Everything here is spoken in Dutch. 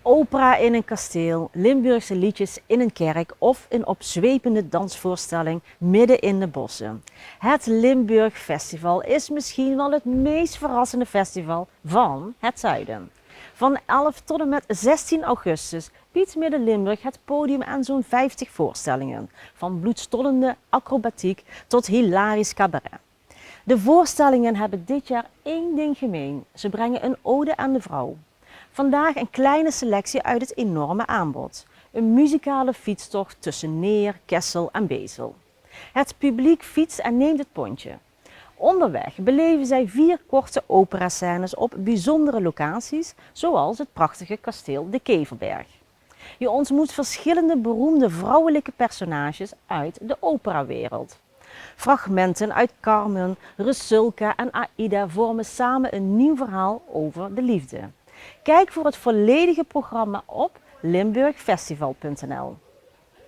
Opera in een kasteel, Limburgse liedjes in een kerk of een opzwepende dansvoorstelling midden in de bossen. Het Limburg Festival is misschien wel het meest verrassende festival van het zuiden. Van 11 tot en met 16 augustus biedt Midden-Limburg het podium aan zo'n 50 voorstellingen, van bloedstollende acrobatiek tot hilarisch cabaret. De voorstellingen hebben dit jaar één ding gemeen: ze brengen een ode aan de vrouw. Vandaag een kleine selectie uit het enorme aanbod. Een muzikale fietstocht tussen Neer, Kessel en Bezel. Het publiek fietst en neemt het pontje. Onderweg beleven zij 4 korte operascènes op bijzondere locaties, zoals het prachtige kasteel De Keverberg. Je ontmoet verschillende beroemde vrouwelijke personages uit de operawereld. Fragmenten uit Carmen, Rusulka en Aida vormen samen een nieuw verhaal over de liefde. Kijk voor het volledige programma op limburgfestival.nl.